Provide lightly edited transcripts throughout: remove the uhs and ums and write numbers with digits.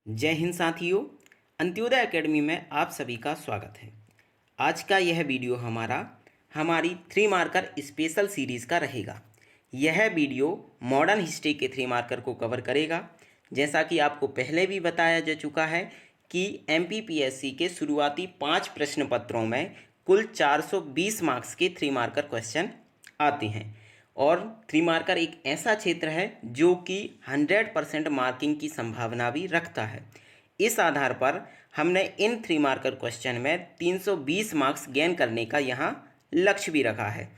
जय हिंद साथियों। अंत्योदय एकेडमी में आप सभी का स्वागत है। आज का यह वीडियो हमारी 3 मार्कर स्पेशल सीरीज़ का रहेगा। यह वीडियो मॉडर्न हिस्ट्री के 3 मार्कर को कवर करेगा। जैसा कि आपको पहले भी बताया जा चुका है कि एमपीपीएससी के शुरुआती 5 प्रश्न पत्रों में कुल 420 मार्क्स के 3 मार्कर क्वेश्चन आते हैं और 3 मार्कर एक ऐसा क्षेत्र है जो कि 100% मार्किंग की संभावना भी रखता है। इस आधार पर हमने इन 3 मार्कर क्वेश्चन में 320 मार्क्स गेन करने का यहाँ लक्ष्य भी रखा है।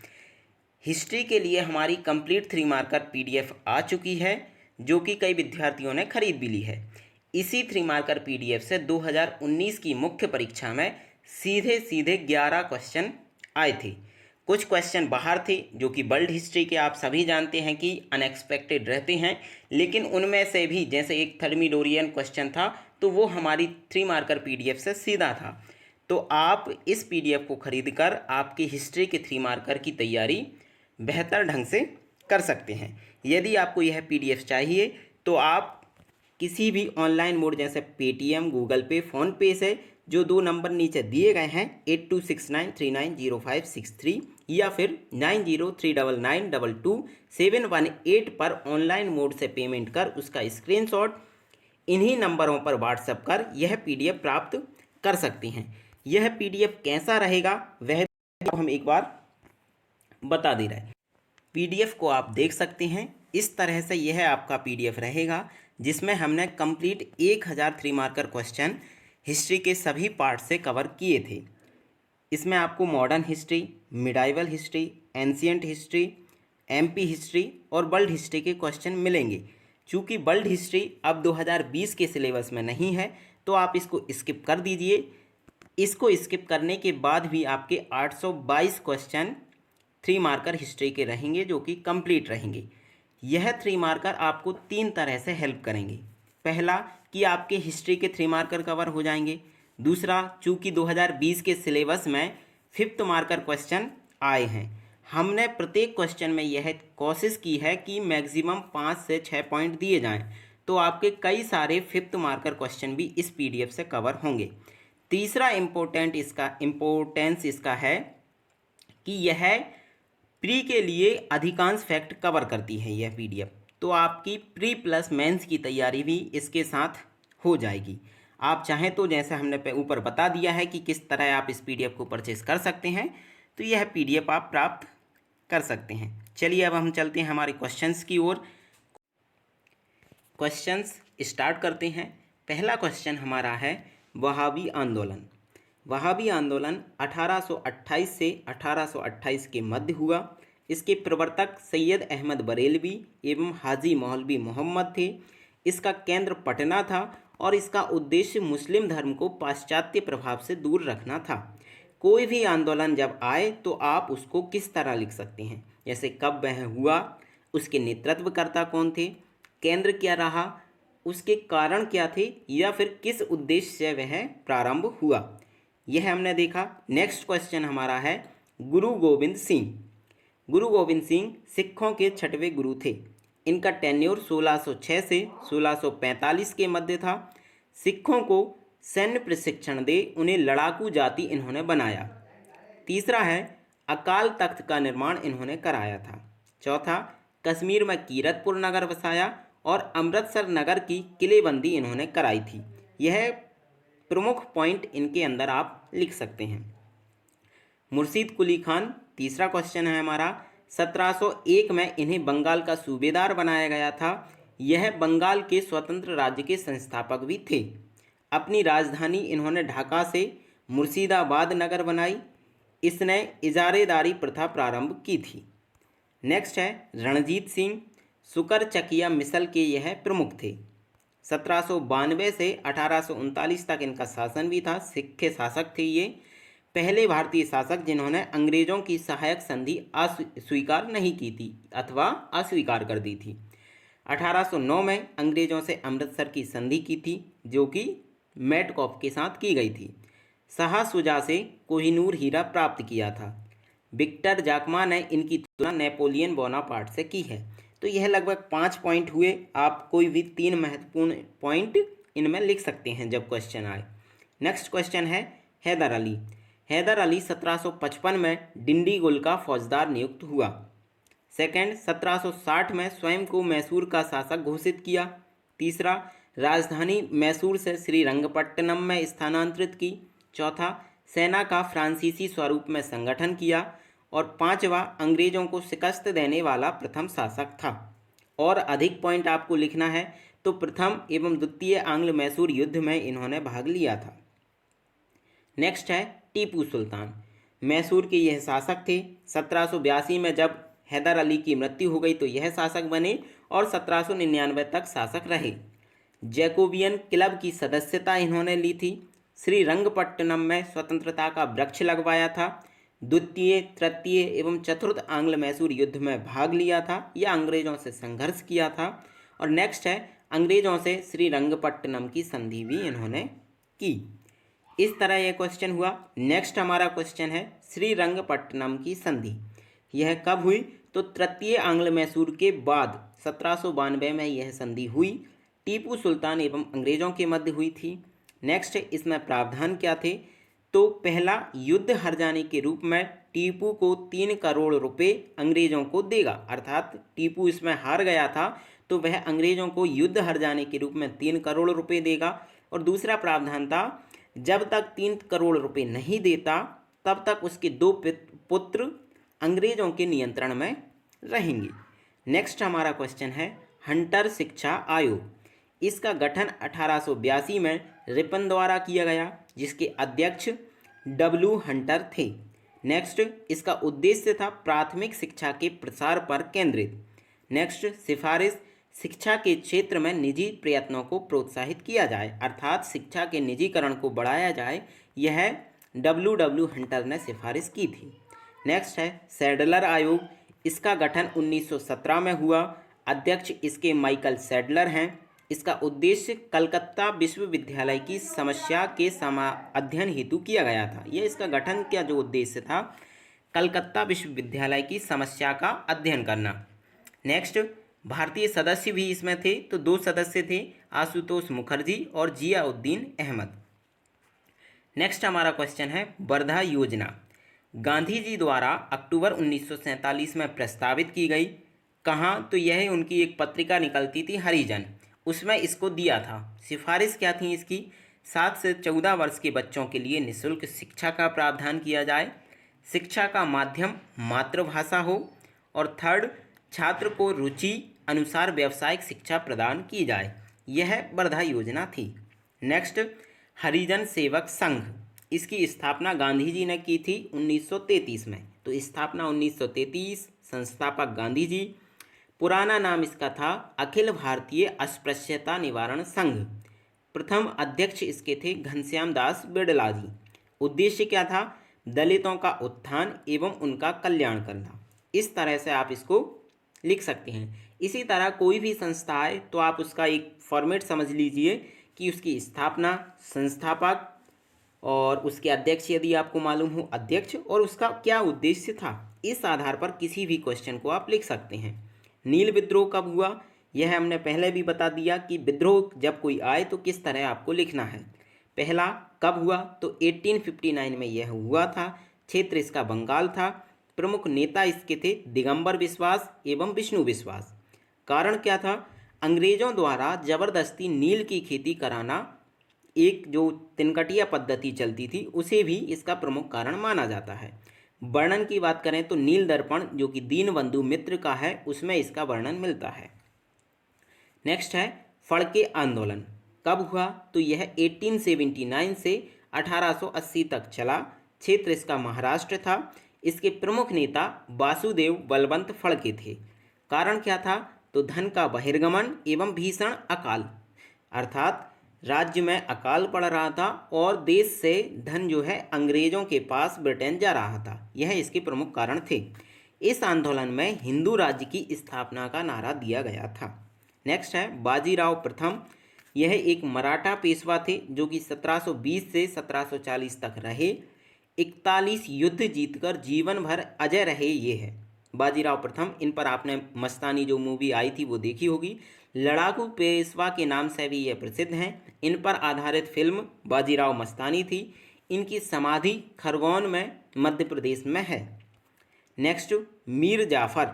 हिस्ट्री के लिए हमारी कंप्लीट 3 मार्कर पीडीएफ आ चुकी है जो कि कई विद्यार्थियों ने खरीद भी ली है। इसी 3 मार्कर पीडीएफ से 2019 की मुख्य परीक्षा में सीधे सीधे 11 क्वेश्चन आए थे। कुछ क्वेश्चन बाहर थे जो कि वर्ल्ड हिस्ट्री के आप सभी जानते हैं कि अनएक्सपेक्टेड रहते हैं, लेकिन उनमें से भी जैसे एक थर्मिडोरियन क्वेश्चन था तो वो हमारी 3 मार्कर पीडीएफ से सीधा था। तो आप इस पीडीएफ को खरीदकर आपकी हिस्ट्री के 3 मार्कर की तैयारी बेहतर ढंग से कर सकते हैं। यदि आपको यह पीडीएफ चाहिए तो आप किसी भी ऑनलाइन मोड जैसे पेटीएम, गूगल पे, फ़ोनपे से जो 2 नंबर नीचे दिए गए हैं 8269390563 या फिर 9039922718 पर ऑनलाइन मोड से पेमेंट कर उसका स्क्रीनशॉट इन्हीं नंबरों पर व्हाट्सएप कर यह पीडीएफ प्राप्त कर सकते हैं। यह पीडीएफ कैसा रहेगा वह हम एक बार बता दे रहे हैं। पीडीएफ को आप देख सकते हैं। इस तरह से यह आपका पीडीएफ रहेगा जिसमें हमने कंप्लीट 1000 3 मार्कर क्वेश्चन हिस्ट्री के सभी पार्ट से कवर किए थे। इसमें आपको modern history, medieval history, ancient history, MP history और वर्ल्ड हिस्ट्री के क्वेश्चन मिलेंगे। चूँकि वर्ल्ड हिस्ट्री अब 2020 के सिलेबस में नहीं है तो आप इसको स्किप कर दीजिए। इसको स्किप करने के बाद भी आपके 822 क्वेश्चन 3 मार्कर हिस्ट्री के रहेंगे जो कि कंप्लीट रहेंगे। यह 3 मार्कर आपको 3 तरह से हेल्प करेंगे। पहला कि आपके हिस्ट्री के 3 मार्कर कवर हो जाएंगे। दूसरा, चूँकि 2020 के सिलेबस में 5th मार्कर क्वेश्चन आए हैं, हमने प्रत्येक क्वेश्चन में यह कोशिश की है कि मैक्सिमम 5 से 6 पॉइंट दिए जाएं, तो आपके कई सारे 5th मार्कर क्वेश्चन भी इस पीडीएफ से कवर होंगे। तीसरा इम्पोर्टेंस इसका है कि यह प्री के लिए अधिकांश फैक्ट कवर करती है यह पीडीएफ, तो आपकी प्री प्लस मेंस की तैयारी भी इसके साथ हो जाएगी। आप चाहें तो जैसे हमने ऊपर बता दिया है कि किस तरह आप इस पीडीएफ को परचेस कर सकते हैं, तो यह पीडीएफ आप प्राप्त कर सकते हैं। चलिए अब हम चलते हैं हमारे क्वेश्चंस की ओर। क्वेश्चंस स्टार्ट करते हैं। पहला क्वेश्चन हमारा है वहाबी आंदोलन। वहाबी आंदोलन 1828 से 1828 के मध्य हुआ। इसके प्रवर्तक सैयद अहमद बरेलवी एवं हाजी मौलवी मोहम्मद थे। इसका केंद्र पटना था और इसका उद्देश्य मुस्लिम धर्म को पाश्चात्य प्रभाव से दूर रखना था। कोई भी आंदोलन जब आए तो आप उसको किस तरह लिख सकते हैं, जैसे कब वह हुआ, उसके नेतृत्वकर्ता कौन थे, केंद्र क्या रहा, उसके कारण क्या थे, या फिर किस उद्देश्य से वह प्रारंभ हुआ, यह हमने देखा। नेक्स्ट क्वेश्चन हमारा है गुरु गोविंद सिंह। गुरु गोविंद सिंह सिखों के 6वें गुरु थे। इनका टेन्योर 1606 से 1645 के मध्य था। सिखों को सैन्य प्रशिक्षण दे उन्हें लड़ाकू जाति इन्होंने बनाया। तीसरा है अकाल तख्त का निर्माण इन्होंने कराया था। चौथा, कश्मीर में कीरतपुर नगर बसाया और अमृतसर नगर की किलेबंदी इन्होंने कराई थी। यह प्रमुख पॉइंट इनके अंदर आप लिख सकते हैं। मुर्शीद कुली खान तीसरा क्वेश्चन है हमारा। 1701 में इन्हें बंगाल का सूबेदार बनाया गया था। यह बंगाल के स्वतंत्र राज्य के संस्थापक भी थे। अपनी राजधानी इन्होंने ढाका से मुर्शिदाबाद नगर बनाई। इसने इजारेदारी प्रथा प्रारंभ की थी। नेक्स्ट है रणजीत सिंह। सुकर चकिया मिसल के यह प्रमुख थे। 1792 से 1839 तक इनका शासन भी था। सिख शासक थे ये। पहले भारतीय शासक जिन्होंने अंग्रेजों की सहायक संधि अस्वीकार नहीं की थी अथवा अस्वीकार कर दी थी। 1809 में अंग्रेजों से अमृतसर की संधि की थी जो कि मेटकॉफ के साथ की गई थी। शाह शुजा से कोहिनूर हीरा प्राप्त किया था। विक्टर जाकमा ने इनकी तुलना नेपोलियन बोनापार्ट से की है। तो यह लगभग 5 पॉइंट हुए। आप कोई भी 3 महत्वपूर्ण पॉइंट इनमें लिख सकते हैं जब क्वेश्चन आए। नेक्स्ट क्वेश्चन है हैदर अली। हैदर अली 1755 में डिंडीगुल का फौजदार नियुक्त हुआ। सेकंड, 1760 में स्वयं को मैसूर का शासक घोषित किया। तीसरा, राजधानी मैसूर से श्रीरंगपट्टनम में स्थानांतरित की। चौथा, सेना का फ्रांसीसी स्वरूप में संगठन किया। और पांचवा, अंग्रेजों को शिकस्त देने वाला प्रथम शासक था। और अधिक पॉइंट आपको लिखना है तो प्रथम एवं द्वितीय आंग्ल मैसूर युद्ध में इन्होंने भाग लिया था। नेक्स्ट है टीपू सुल्तान। मैसूर के यह शासक थे। 1782 में जब हैदर अली की मृत्यु हो गई तो यह शासक बने और 1799 तक शासक रहे। जैकोबियन क्लब की सदस्यता इन्होंने ली थी। श्रीरंगपट्टनम में स्वतंत्रता का वृक्ष लगवाया था। द्वितीय, तृतीय एवं चतुर्थ आंग्ल मैसूर युद्ध में भाग लिया था या अंग्रेजों से संघर्ष किया था। और नेक्स्ट है अंग्रेजों से श्रीरंगपट्टनम की संधि भी इन्होंने की। इस तरह यह क्वेश्चन हुआ। नेक्स्ट हमारा क्वेश्चन है श्रीरंगपट्टनम की संधि। यह कब हुई तो तृतीय आंग्ल मैसूर के बाद 1792 में यह संधि हुई। टीपू सुल्तान एवं अंग्रेजों के मध्य हुई थी। नेक्स्ट इसमें प्रावधान क्या थे तो पहला, युद्ध हार जाने के रूप में टीपू को 3 करोड़ रुपए अंग्रेजों को देगा। अर्थात टीपू इसमें हार गया था तो वह अंग्रेजों को युद्ध हार जाने के रूप में 3 करोड़ रुपए देगा। और दूसरा प्रावधान था, जब तक 3 करोड़ रुपए नहीं देता तब तक उसके 2 पुत्र अंग्रेजों के नियंत्रण में रहेंगे। नेक्स्ट हमारा क्वेश्चन है हंटर शिक्षा आयोग। इसका गठन 1882 में रिपन द्वारा किया गया जिसके अध्यक्ष डब्ल्यू हंटर थे। नेक्स्ट इसका उद्देश्य था प्राथमिक शिक्षा के प्रसार पर केंद्रित। नेक्स्ट सिफारिश, शिक्षा के क्षेत्र में निजी प्रयत्नों को प्रोत्साहित किया जाए अर्थात शिक्षा के निजीकरण को बढ़ाया जाए, यह डब्ल्यू हंटर ने सिफारिश की थी। नेक्स्ट है सैडलर आयोग। इसका गठन 1917 में हुआ। अध्यक्ष इसके माइकल सैडलर हैं। इसका उद्देश्य कलकत्ता विश्वविद्यालय की समस्या के अध्ययन हेतु किया गया था। यह इसका गठन का जो उद्देश्य था कलकत्ता विश्वविद्यालय की समस्या का अध्ययन करना। नेक्स्ट भारतीय सदस्य भी इसमें थे तो 2 सदस्य थे, आशुतोष मुखर्जी और जियाउद्दीन अहमद। नेक्स्ट हमारा क्वेश्चन है वर्धा योजना। गांधी जी द्वारा अक्टूबर 1947 में प्रस्तावित की गई। कहाँ तो यह उनकी एक पत्रिका निकलती थी हरिजन, उसमें इसको दिया था। सिफारिश क्या थी इसकी, 7 से 14 वर्ष के बच्चों के लिए निःशुल्क शिक्षा का प्रावधान किया जाए, शिक्षा का माध्यम मातृभाषा हो और थर्ड, छात्र को रुचि अनुसार व्यावसायिक शिक्षा प्रदान की जाए। यह वर्धा योजना थी। नेक्स्ट हरिजन सेवक संघ। इसकी स्थापना गांधी जी ने की थी 1933 में, तो स्थापना 1933, संस्थापक गांधी जी। पुराना नाम इसका था अखिल भारतीय अस्पृश्यता निवारण संघ। प्रथम अध्यक्ष इसके थे घनश्याम दास बिड़ला जी। उद्देश्य क्या था, दलितों का उत्थान एवं उनका कल्याण करना। इस तरह से आप इसको लिख सकते हैं। इसी तरह कोई भी संस्था है तो आप उसका एक फॉर्मेट समझ लीजिए कि उसकी स्थापना, संस्थापक और उसके अध्यक्ष यदि आपको मालूम हो अध्यक्ष, और उसका क्या उद्देश्य था। इस आधार पर किसी भी क्वेश्चन को आप लिख सकते हैं। नील विद्रोह कब हुआ, यह हमने पहले भी बता दिया कि विद्रोह जब कोई आए तो किस तरह आपको लिखना है। पहला कब हुआ तो 1859 में यह हुआ था। क्षेत्र इसका बंगाल था। प्रमुख नेता इसके थे दिगंबर विश्वास एवं विष्णु विश्वास। कारण क्या था, अंग्रेजों द्वारा जबरदस्ती नील की खेती कराना, एक जो तिनकटिया पद्धति चलती थी, उसे भी इसका प्रमुख कारण माना जाता है। वर्णन की बात करें तो नील दर्पण जो कि दीनबंधु मित्र का है उसमें इसका वर्णन मिलता है। नेक्स्ट है फड़के आंदोलन कब हुआ तो यह 1879 से 1880 तक चला। क्षेत्र इसका महाराष्ट्र था। इसके प्रमुख नेता वासुदेव बलवंत फड़के थे। कारण क्या था तो धन का बहिर्गमन एवं भीषण अकाल, अर्थात राज्य में अकाल पड़ रहा था और देश से धन जो है अंग्रेजों के पास ब्रिटेन जा रहा था। यह इसके प्रमुख कारण थे। इस आंदोलन में हिंदू राज्य की स्थापना का नारा दिया गया था। नेक्स्ट है बाजीराव प्रथम। यह एक मराठा पेशवा थे जो कि 1720 से 1740 तक रहे। 41 युद्ध जीतकर जीवन भर अजय रहे। ये है बाजीराव प्रथम। इन पर आपने मस्तानी जो मूवी आई थी वो देखी होगी। लड़ाकू पेशवा के नाम से भी ये प्रसिद्ध हैं। इन पर आधारित फिल्म बाजीराव मस्तानी थी। इनकी समाधि खरगोन में मध्य प्रदेश में है। नेक्स्ट, मीर जाफर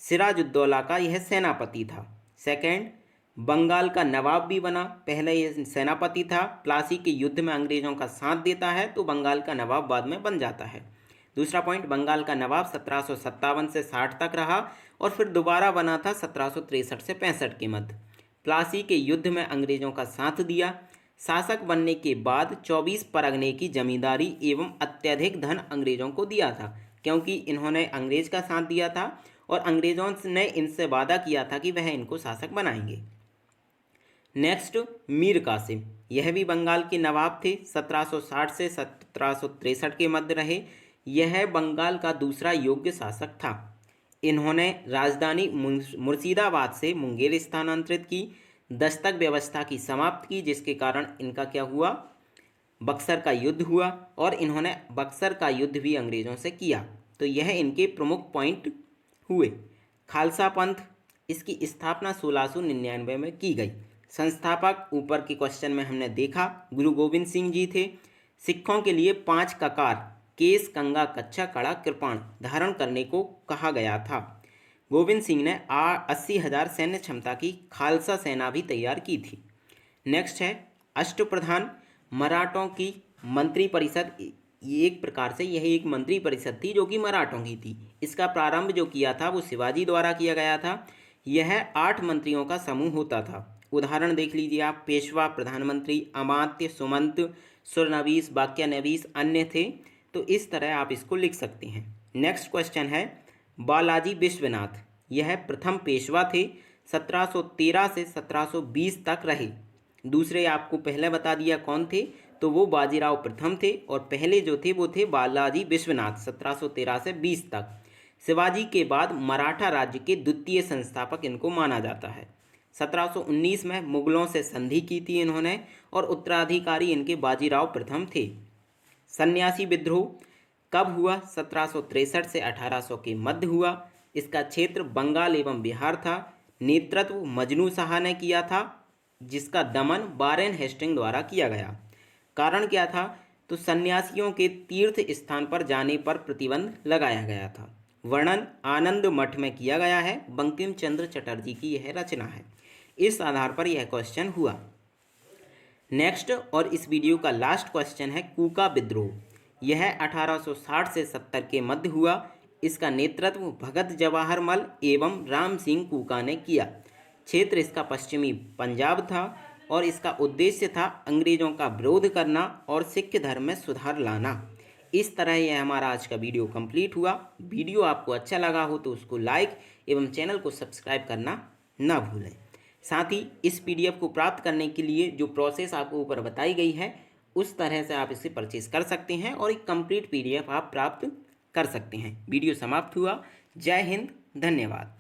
सिराजुद्दौला का यह सेनापति था। सेकंड, बंगाल का नवाब भी बना। पहले यह सेनापति था, प्लासी के युद्ध में अंग्रेजों का साथ देता है तो बंगाल का नवाब बाद में बन जाता है। दूसरा पॉइंट, बंगाल का नवाब 1757 से 60 तक रहा और फिर दोबारा बना था 1763 से 65 के मध्य। प्लासी के युद्ध में अंग्रेजों का साथ दिया। शासक बनने के बाद 24 परगने की जमींदारी एवं अत्यधिक धन अंग्रेजों को दिया था, क्योंकि इन्होंने अंग्रेज का साथ दिया था और अंग्रेजों ने इनसे वादा किया था कि वह इनको शासक बनाएंगे। नेक्स्ट, मीर कासिम, यह भी बंगाल के नवाब थे। 1760 से 1763 के मध्य रहे। यह बंगाल का दूसरा योग्य शासक था। इन्होंने राजधानी मुर्शिदाबाद से मुंगेर स्थानांतरित की, दस्तक व्यवस्था की समाप्त की, जिसके कारण इनका क्या हुआ, बक्सर का युद्ध हुआ और इन्होंने बक्सर का युद्ध भी अंग्रेजों से किया। तो यह इनके प्रमुख पॉइंट हुए। खालसा पंथ, इसकी स्थापना 1699 में की गई। संस्थापक ऊपर के क्वेश्चन में हमने देखा गुरु गोविंद सिंह जी थे। सिखों के लिए 5 ककार केस, कंगा, कच्छा, कड़ा, कृपाण धारण करने को कहा गया था। गोविंद सिंह ने 80,000 सैन्य क्षमता की खालसा सेना भी तैयार की थी। नेक्स्ट है अष्टप्रधान, मराठों की मंत्री परिषद। एक प्रकार से यह एक मंत्री परिषद थी जो कि मराठों की थी। इसका प्रारंभ जो किया था वो शिवाजी द्वारा किया गया था। यह 8 मंत्रियों का समूह होता था। उदाहरण देख लीजिए आप, पेशवा, प्रधानमंत्री, अमात्य, सुमंत, सुरनवीस, वाक्यानवीस अन्य थे। तो इस तरह आप इसको लिख सकते हैं। नेक्स्ट क्वेश्चन है बालाजी विश्वनाथ, यह प्रथम पेशवा थे। 1713 से 1720 तक रहे। दूसरे आपको पहले बता दिया कौन थे, तो वो बाजीराव प्रथम थे और पहले जो थे वो थे बालाजी विश्वनाथ 1713 से 20 तक। शिवाजी के बाद मराठा राज्य के द्वितीय संस्थापक इनको माना जाता है। 1719 में मुगलों से संधि की थी इन्होंने और उत्तराधिकारी इनके बाजीराव प्रथम थे। सन्यासी विद्रोह कब हुआ? 1763 से 1800 के मध्य हुआ। इसका क्षेत्र बंगाल एवं बिहार था। नेतृत्व मजनू शाह ने किया था, जिसका दमन वारेन हेस्टिंग द्वारा किया गया। कारण क्या था? तो सन्यासियों के तीर्थ स्थान पर जाने पर प्रतिबंध लगाया गया था। वर्णन आनंद मठ में किया गया है। बंकिम चंद्र चटर्जी की यह रचना है। इस आधार पर यह क्वेश्चन हुआ। नेक्स्ट और इस वीडियो का लास्ट क्वेश्चन है कूका विद्रोह। यह 1860 से 70 के मध्य हुआ। इसका नेतृत्व भगत जवाहरमल एवं राम सिंह कूका ने किया। क्षेत्र इसका पश्चिमी पंजाब था और इसका उद्देश्य था अंग्रेजों का विरोध करना और सिख धर्म में सुधार लाना। इस तरह यह हमारा आज का वीडियो कंप्लीट हुआ। वीडियो आपको अच्छा लगा हो तो उसको लाइक एवं चैनल को सब्सक्राइब करना ना भूलें। साथ ही इस पीडीएफ को प्राप्त करने के लिए जो प्रोसेस आपको ऊपर बताई गई है उस तरह से आप इसे परचेज कर सकते हैं और एक कंप्लीट पीडीएफ आप प्राप्त कर सकते हैं। वीडियो समाप्त हुआ। जय हिंद, धन्यवाद।